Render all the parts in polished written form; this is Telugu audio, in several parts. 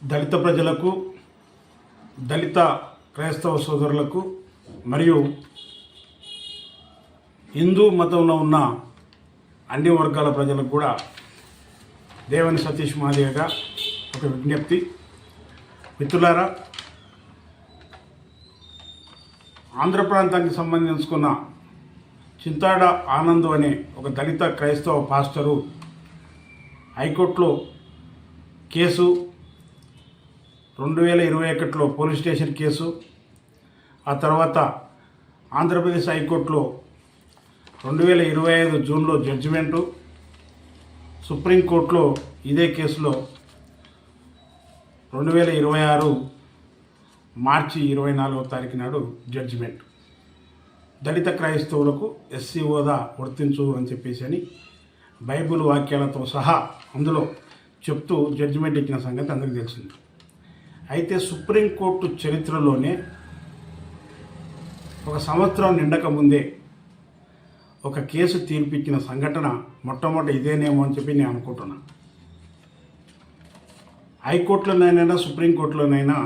దళిత ప్రజలకు, దళిత క్రైస్తవ సోదరులకు మరియు హిందూ మతంలో ఉన్న అన్ని వర్గాల ప్రజలకు కూడా దేవని సతీష్ మహాదేవ్గా ఒక విజ్ఞప్తి. మిత్రులారా, ఆంధ్ర ప్రాంతానికి సంబంధించుకున్న చింతాడ ఆనంద్ అనే ఒక దళిత క్రైస్తవ పాస్టరు హైకోర్టులో కేసు, 2021లో పోలీస్ స్టేషన్ కేసు, ఆ తర్వాత ఆంధ్రప్రదేశ్ హైకోర్టులో 2025 జూన్లో జడ్జిమెంటు, సుప్రీంకోర్టులో ఇదే కేసులో 2026 మార్చి 24వ తారీఖు నాడు జడ్జిమెంట్. దళిత క్రైస్తవులకు ఎస్సీ హోదా వర్తించు అని చెప్పేసి అని బైబిల్ వాక్యాలతో సహా అందులో చెప్తూ జడ్జిమెంట్ ఇచ్చిన సంగతి అందరికీ తెలిసింది. అయితే సుప్రీంకోర్టు చరిత్రలోనే ఒక సంవత్సరం నిండక ముందే ఒక కేసు తీర్పిచ్చిన సంఘటన మొట్టమొదటి ఇదేనేమో అని చెప్పి నేను అనుకుంటున్నాను. హైకోర్టులోనైనా సుప్రీంకోర్టులోనైనా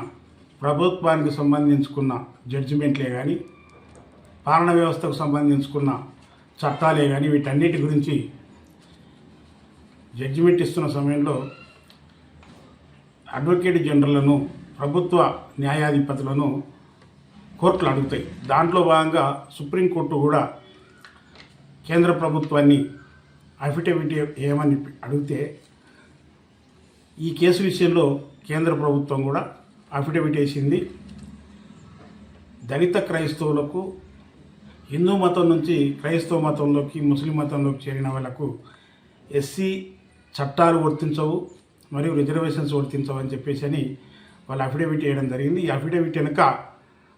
ప్రభుత్వానికి సంబంధించుకున్న జడ్జిమెంట్లే కానీ, పాలన వ్యవస్థకు సంబంధించుకున్న చట్టాలే కానీ, వీటన్నిటి గురించి జడ్జిమెంట్ ఇస్తున్న సమయంలో అడ్వకేట్ జనరల్లను, ప్రభుత్వ న్యాయాధిపతులను కోర్టులు అడుగుతాయి. దాంట్లో భాగంగా సుప్రీంకోర్టు కూడా కేంద్ర ప్రభుత్వాన్ని అఫిడవిట్ ఏమని అడిగితే, ఈ కేసు విషయంలో కేంద్ర ప్రభుత్వం కూడా అఫిడవిట్ వేసింది. దళిత క్రైస్తవులకు హిందూ మతం నుంచి క్రైస్తవ మతంలోకి, ముస్లిం మతంలోకి చేరిన వాళ్ళకు ఎస్సీ చట్టాలు వర్తించవు మరియు రిజర్వేషన్స్ వర్తించవు అని చెప్పేసి అని వాళ్ళు అఫిడవిట్ వేయడం జరిగింది. ఈ అఫిడవిట్ వెనుక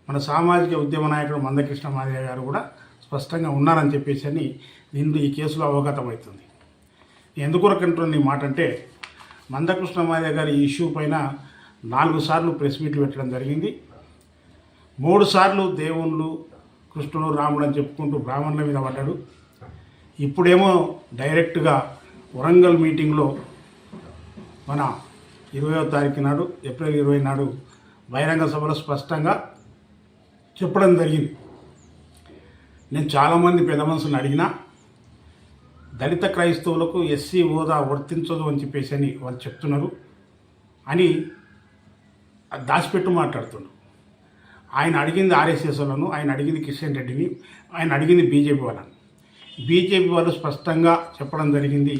మన సామాజిక ఉద్యమ నాయకుడు మందకృష్ణ మాదిగ గారు కూడా స్పష్టంగా ఉన్నారని చెప్పేసి అని దీంట్లో ఈ కేసులో అవగతమవుతుంది. ఎందుకొరకంటున్న ఈ మాట అంటే, మందకృష్ణ మాదిగ గారి ఈ ఇష్యూ పైన 4 సార్లు ప్రెస్ మీట్లు పెట్టడం జరిగింది. 3 సార్లు దేవుళ్ళు, కృష్ణుడు, రాముడు అని చెప్పుకుంటూ బ్రాహ్మణుల మీద పడ్డాడు. ఇప్పుడేమో డైరెక్ట్గా వరంగల్ మీటింగ్లో మన 20వ తారీఖు నాడు, ఏప్రిల్ 20 నాడు బహిరంగ సభలో స్పష్టంగా చెప్పడం జరిగింది. నేను చాలామంది పెద్ద మనుషులను అడిగినా దళిత క్రైస్తవులకు ఎస్సీ హోదా వర్తించదు అని చెప్పేసి అని వాళ్ళు చెప్తున్నారు అని దాచిపెట్టు మాట్లాడుతున్నారు. ఆయన అడిగింది ఆర్ఎస్ఎస్ వాళ్ళను, ఆయన అడిగింది కిషన్ రెడ్డిని, ఆయన అడిగింది బీజేపీ వాళ్ళని. బీజేపీ వాళ్ళు స్పష్టంగా చెప్పడం జరిగింది,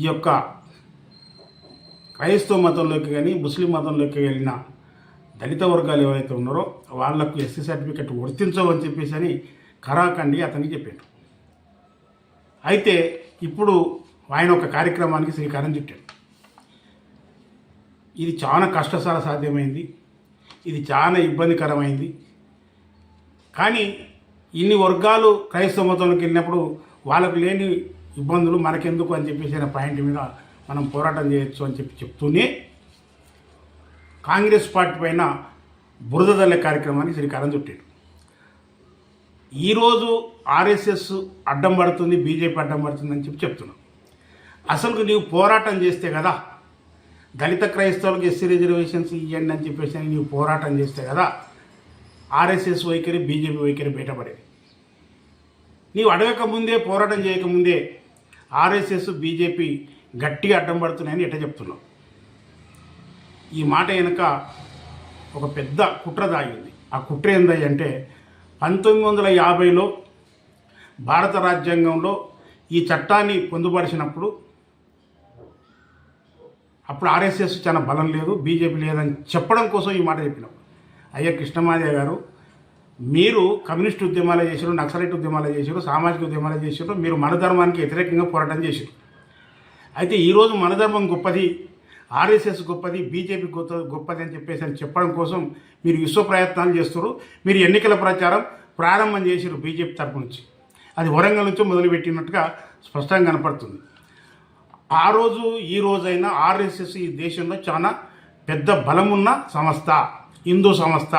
ఈ యొక్క క్రైస్తవ మతంలోకి కానీ ముస్లిం మతంలోకి వెళ్ళిన దళిత వర్గాలు ఎవరైతే ఉన్నారో వాళ్లకు ఎస్సీ సర్టిఫికెట్ వర్తించవని చెప్పేసి అని ఖరాఖండి అతనికి చెప్పాడు. అయితే ఇప్పుడు ఆయన ఒక కార్యక్రమానికి శ్రీకారం చుట్టాడు. ఇది చాలా కష్టసార సాధ్యమైంది, ఇది చాలా ఇబ్బందికరమైంది. కానీ ఇన్ని వర్గాలు క్రైస్తవ మతంలోకి వెళ్ళినప్పుడు వాళ్ళకు లేని ఇబ్బందులు మనకెందుకు అని చెప్పేసి అనే పాయింట్ మీద మనం పోరాటం చేయొచ్చు అని చెప్తూనే కాంగ్రెస్ పార్టీ పైన బురద దల్లే కార్యక్రమానికి శ్రీకారం చుట్టాడు. ఈరోజు ఆర్ఎస్ఎస్ అడ్డం పడుతుంది, బీజేపీ అడ్డం పడుతుంది అని చెప్తున్నాం. అసలు నీవు పోరాటం చేస్తే కదా, దళిత క్రైస్తవులకు ఎస్సీ రిజర్వేషన్స్ ఇవ్వండి అని చెప్పేసి నీవు పోరాటం చేస్తే కదా ఆర్ఎస్ఎస్ వైఖరి, బీజేపీ వైఖరి బయటపడేది. నీవు అడగకముందే, పోరాటం చేయకముందే ఆర్ఎస్ఎస్, బీజేపీ గట్టిగా అడ్డం పడుతున్నాయని ఎట్లా చెప్తున్నావు? ఈ మాట వెనుక ఒక పెద్ద కుట్ర దాగింది. ఆ కుట్ర ఏంది అంటే, 1950లో భారత రాజ్యాంగంలో ఈ చట్టాన్ని పొందుపరిచినప్పుడు అప్పుడు ఆర్ఎస్ఎస్ చాలా బలం లేదు, బీజేపీ లేదని చెప్పడం కోసం ఈ మాట చెప్పినాం. అయ్యా కృష్ణమాదిగ గారు, మీరు కమ్యూనిస్ట్ ఉద్యమాలు చేశారు, నక్సలైట్ ఉద్యమాలు చేశారు, సామాజిక ఉద్యమాలు చేశారు, మీరు మన ధర్మానికి వ్యతిరేకంగా పోరాటం చేశారు. అయితే ఈరోజు మన ధర్మం గొప్పది, ఆర్ఎస్ఎస్ గొప్పది, బీజేపీ గొప్పది అని చెప్పేసి అని చెప్పడం కోసం మీరు విశ్వ ప్రయత్నాలు చేస్తారు. మీరు ఎన్నికల ప్రచారం ప్రారంభం చేశారు బీజేపీ తరపు నుంచి. అది వరంగల్ నుంచి మొదలుపెట్టినట్టుగా స్పష్టంగా కనపడుతుంది. ఆ రోజు ఈ రోజైనా ఆర్ఎస్ఎస్ ఈ దేశంలో చాలా పెద్ద బలమున్న సంస్థ, హిందూ సంస్థ.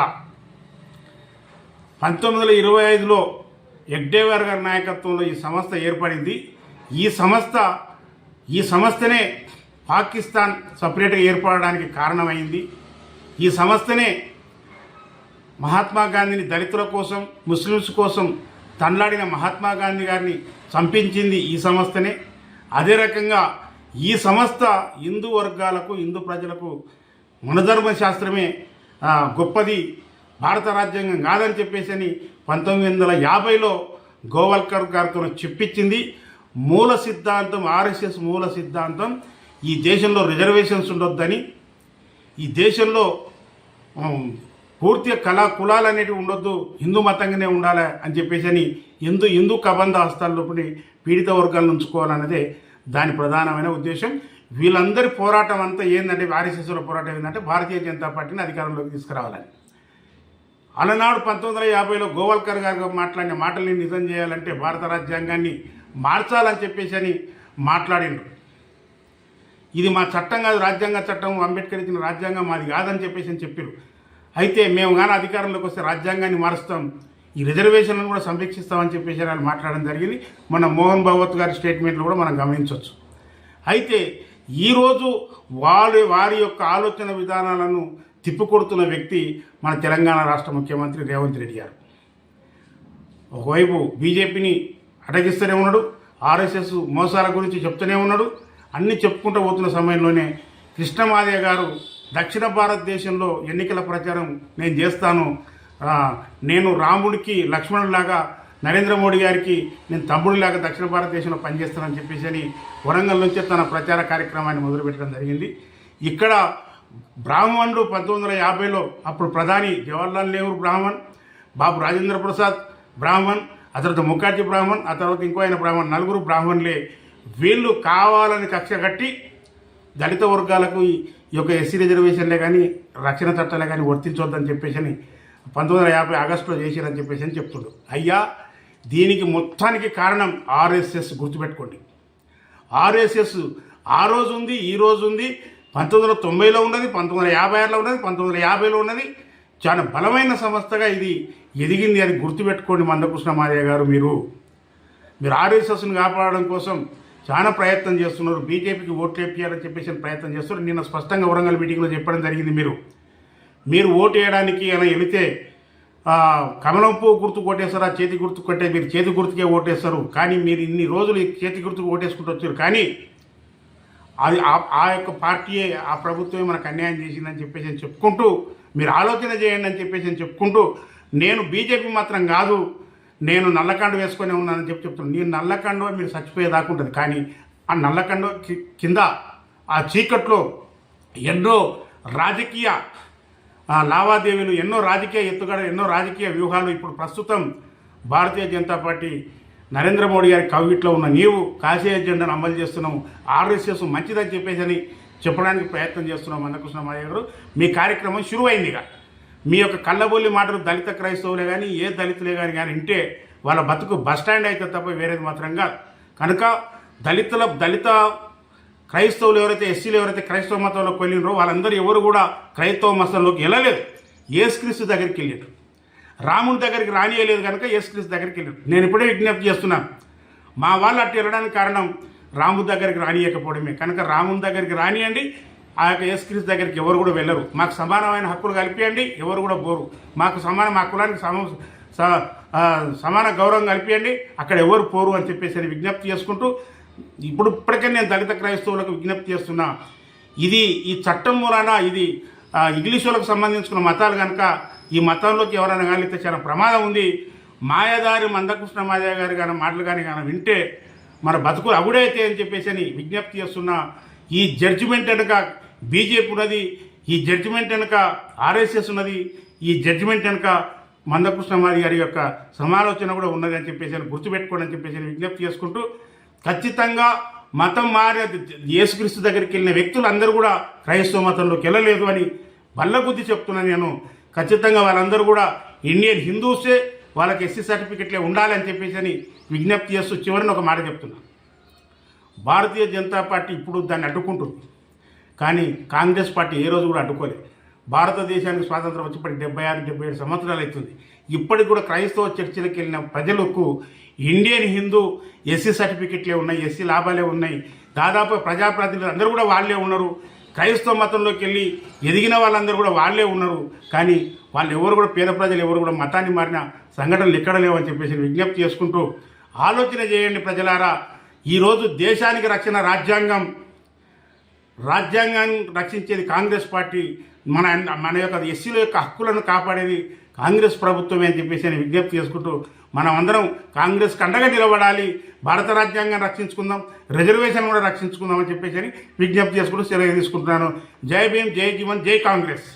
1925లో ఎగ్డేవర్ గారి నాయకత్వంలో ఈ సంస్థ ఏర్పడింది. ఈ సంస్థనే పాకిస్తాన్ సపరేట్గా ఏర్పడడానికి కారణమైంది. ఈ సంస్థనే మహాత్మా గాంధీని దళితుల కోసం, ముస్లిమ్స్ కోసం తన్లాడిన మహాత్మా గాంధీ గారిని చంపించింది ఈ సంస్థనే. అదే రకంగా ఈ సంస్థ హిందూ వర్గాలకు, హిందూ ప్రజలకు మనధర్మ శాస్త్రమే గొప్పది, భారత రాజ్యాంగం కాదని చెప్పేసి 1950లో గోవల్కర్ గారితో చెప్పించింది. మూల సిద్ధాంతం, ఆర్ఎస్ఎస్ మూల సిద్ధాంతం ఈ దేశంలో రిజర్వేషన్స్ ఉండొద్దని, ఈ దేశంలో పూర్తిగా కులాలు అనేటివి ఉండొద్దు, హిందూ మతంగానే ఉండాలి అని చెప్పేసి హిందూ కబంధ హస్తాల్లోపడి పీడిత వర్గాలను ఉంచుకోవాలన్నదే దాని ప్రధానమైన ఉద్దేశం. వీళ్ళందరి పోరాటం అంతా ఏంటంటే, ఆర్ఎస్ఎస్లో పోరాటం ఏంటంటే భారతీయ జనతా పార్టీని అధికారంలోకి తీసుకురావాలని. అలనాడు 1950లో గోవల్కర్ గారు మాట్లాడిన మాటల్ని నిజం చేయాలంటే భారత రాజ్యాంగాన్ని మార్చాలని చెప్పేసి మాట్లాడిండ్రు. ఇది మా చట్టం కాదు, రాజ్యాంగ చట్టం, అంబేద్కర్ ఇచ్చిన రాజ్యాంగం మాది కాదని చెప్పేసి చెప్పారు. అయితే మేము కానీ అధికారంలోకి వస్తే రాజ్యాంగాన్ని మారుస్తాం, ఈ రిజర్వేషన్లను కూడా సంరక్షిస్తామని చెప్పేసి వాళ్ళు మాట్లాడడం జరిగింది. మన మోహన్ భగవత్ గారి స్టేట్మెంట్లు కూడా మనం గమనించవచ్చు. అయితే ఈరోజు వారి యొక్క ఆలోచన విధానాలను తిప్పికొడుతున్న వ్యక్తి మన తెలంగాణ రాష్ట్ర ముఖ్యమంత్రి రేవంత్ రెడ్డి గారు. ఒకవైపు బీజేపీని అటగిస్తూనే ఉన్నాడు, ఆర్ఎస్ఎస్ మోసాల గురించి చెప్తూనే ఉన్నాడు. అన్నీ చెప్పుకుంటూ పోతున్న సమయంలోనే కృష్ణమాదయ్య గారు దక్షిణ భారతదేశంలో ఎన్నికల ప్రచారం నేను చేస్తాను, నేను రాముడికి లక్ష్మణుడిలాగా, నరేంద్ర మోడీ గారికి నేను తమ్ముడిలాగా దక్షిణ భారతదేశంలో పనిచేస్తానని చెప్పేసి వరంగల్ నుంచే తన ప్రచార కార్యక్రమాన్ని మొదలుపెట్టడం జరిగింది. ఇక్కడ బ్రాహ్మణుడు 1950లో అప్పుడు ప్రధాని జవహర్లాల్ నెహ్రూ బ్రాహ్మణ్, బాబు రాజేంద్ర ప్రసాద్ బ్రాహ్మణ్, ఆ తర్వాత ముఖర్జీ బ్రాహ్మణ్, ఆ తర్వాత ఇంకో ఆయన బ్రాహ్మణ్, నలుగురు బ్రాహ్మణులే. వీళ్ళు కావాలని కక్ష కట్టి దళిత వర్గాలకు ఈ యొక్క ఎస్సీ రిజర్వేషన్లే కానీ రక్షణ చట్టాలే కానీ వర్తించొద్దని చెప్పేసి 1950 ఆగస్టులో చేశారని చెప్పేసి చెప్తుండు. అయ్యా, దీనికి మొత్తానికి కారణం ఆర్ఎస్ఎస్, గుర్తుపెట్టుకోండి. ఆర్ఎస్ఎస్ ఆ రోజు ఉంది, ఈ రోజు ఉంది, 1990లో ఉన్నది, 1956లో ఉన్నది, 1950లో ఉన్నది. చాలా బలమైన సంస్థగా ఇది ఎదిగింది అని గుర్తుపెట్టుకోండి. మందకృష్ణ మాదయ్య గారు, మీరు ఆర్ఎస్ఎస్ను కాపాడడం కోసం చాలా ప్రయత్నం చేస్తున్నారు, బీజేపీకి ఓట్లు వేయాలని చెప్పేసి ప్రయత్నం చేస్తున్నారు. నిన్న స్పష్టంగా వరంగల్ మీటింగ్లో చెప్పడం జరిగింది. మీరు ఓటు వేయడానికి అలా వెళితే కమలం పువ్వు గుర్తు కొట్టేస్తారా, చేతి గుర్తు కొట్టే, మీరు చేతి గుర్తుకే ఓటేస్తారు. కానీ మీరు ఇన్ని రోజులు చేతి గుర్తుకు ఓటేసుకుంటూ వచ్చారు, కానీ అది ఆ యొక్క పార్టీయే, ఆ ప్రభుత్వమే మనకు అన్యాయం చేసిందని చెప్పేసి చెప్పుకుంటూ, మీరు ఆలోచన చేయండి అని చెప్పేసి చెప్పుకుంటూ, నేను బీజేపీ మాత్రం కాదు, నేను నల్లకండు వేసుకొని ఉన్నానని చెప్తున్నాను. నేను నల్లకండు మీరు చచ్చిపోయేదాకా ఉంటుంది, కానీ ఆ నల్లకండు కింద ఆ చీకట్లో ఎన్నో రాజకీయ లావాదేవీలు, ఎన్నో రాజకీయ ఎత్తుగడ, ఎన్నో రాజకీయ వ్యూహాలు ఇప్పుడు ప్రస్తుతం భారతీయ జనతా పార్టీ నరేంద్ర మోడీ గారి కవిట్లో ఉన్న నీవు కాశీ ఎజెండాను అమలు చేస్తున్నాము, ఆర్ఎస్ఎస్ మంచిదని చెప్పేసి చెప్పడానికి ప్రయత్నం చేస్తున్నాం. మందకృష్ణ మాదయ్య గారు, మీ కార్యక్రమం శురువైందిగా. మీ యొక్క కళ్ళబొల్లి మాటలు దళిత క్రైస్తవులే కానీ, ఏ దళితులే కానీ వింటే వాళ్ళ బతుకు బస్టాండ్ అయితే తప్ప వేరేది మాత్రం కాదు. కనుక దళిత క్రైస్తవులు ఎవరైతే, ఎస్సీలు ఎవరైతే క్రైస్తవ మతంలోకి వెళ్ళినరో వాళ్ళందరూ ఎవరు కూడా క్రైస్తవ మతంలోకి వెళ్ళలేదు, యేసుక్రీస్తు దగ్గరికి వెళ్ళారు. రాముడి దగ్గరికి రానియలేదు కనుక యేసుక్రీస్తు దగ్గరికి వెళ్ళారు. నేను ఇప్పుడే విజ్ఞప్తి చేస్తున్నాను, మా వాళ్ళు అట్టు వెళ్ళడానికి కారణం రాముడి దగ్గరికి రానియకపోవడమే. కనుక రాముడి దగ్గరికి రానియండి, ఆ యొక్క యేసుక్రీస్తు దగ్గరికి ఎవరు కూడా వెళ్ళరు. మాకు సమానమైన హక్కులు కల్పియండి, ఎవరు కూడా పోరు. మా కులానికి సమాన గౌరవం కల్పియండి, అక్కడ ఎవరు పోరు అని చెప్పేసి విజ్ఞప్తి చేసుకుంటూ, ఇప్పటికే నేను దళిత క్రైస్తవులకు విజ్ఞప్తి చేస్తున్నా, ఈ చట్టం మూలాన ఇది ఇంగ్లీష్ వాళ్ళకు సంబంధించుకున్న మతాలు కనుక ఈ మతంలోకి ఎవరైనా కాలితే చాలా ప్రమాదం ఉంది. మాయాదారి మందకృష్ణ మాదయ్య గారు కానీ మాటలు కానీ వింటే మన బతుకులు అగుడైతే అని చెప్పేసి విజ్ఞప్తి చేస్తున్నా. ఈ జడ్జిమెంట్ వెనుక బీజేపీ ఉన్నది, ఈ జడ్జిమెంట్ వెనుక ఆర్ఎస్ఎస్ ఉన్నది, ఈ జడ్జిమెంట్ వెనుక మందకృష్ణ మాదయ్య గారి యొక్క సమాలోచన కూడా ఉన్నది అని చెప్పేసి గుర్తుపెట్టుకోండి అని చెప్పేసి విజ్ఞప్తి చేసుకుంటూ, ఖచ్చితంగా మతం మారి యేసుక్రీస్తు దగ్గరికి వెళ్ళిన వ్యక్తులు అందరూ కూడా క్రైస్తవ మతంలోకి వెళ్ళలేదు అని బల్లగుద్ది చెప్తున్నాను నేను. ఖచ్చితంగా వాళ్ళందరూ కూడా ఇండియన్ హిందూసే, వాళ్ళకి ఎస్సీ సర్టిఫికెట్లే ఉండాలని చెప్పేసి విజ్ఞప్తి చేస్తూ చివరిని ఒక మాట చెప్తున్నాను. భారతీయ జనతా పార్టీ ఇప్పుడు దాన్ని అడ్డుకుంటుంది, కానీ కాంగ్రెస్ పార్టీ ఏ రోజు కూడా అడ్డుకోలేదు. భారతదేశానికి స్వాతంత్రం వచ్చి ఇప్పటికి 76-77 సంవత్సరాలు అవుతుంది. ఇప్పటికి కూడా క్రైస్తవ చర్చిలకు వెళ్ళిన ప్రజలకు ఇండియన్ హిందూ ఎస్సీ సర్టిఫికెట్లే ఉన్నాయి, ఎస్సీ లాభాలే ఉన్నాయి, దాదాపు ప్రజాప్రతినిధులు అందరూ కూడా వాళ్ళే ఉన్నారు. క్రైస్తవ మతంలోకి వెళ్ళి ఎదిగిన వాళ్ళందరూ కూడా వాళ్ళే ఉన్నారు. కానీ వాళ్ళు ఎవరు కూడా పేద ప్రజలు ఎవరు కూడా మతాన్ని మారిన సంఘటనలు ఎక్కడ లేవని చెప్పేసి విజ్ఞప్తి చేసుకుంటూ ఆలోచన చేయండి ప్రజలారా. ఈరోజు దేశానికి రక్షణ రాజ్యాంగాన్ని రక్షించేది కాంగ్రెస్ పార్టీ. మన యొక్క ఎస్సీల యొక్క హక్కులను కాపాడేది కాంగ్రెస్ ప్రభుత్వమే అని చెప్పేసి విజ్ఞప్తి చేసుకుంటూ మనం అందరం కాంగ్రెస్కి అండగా నిలబడాలి. భారత రాజ్యాంగాన్ని రక్షించుకుందాం, రిజర్వేషన్ కూడా రక్షించుకుందాం అని చెప్పేసి విజ్ఞప్తి చేసుకుంటూ సెలవు తీసుకుంటున్నాను. జై భీమ్, జై జీవన్, జై కాంగ్రెస్.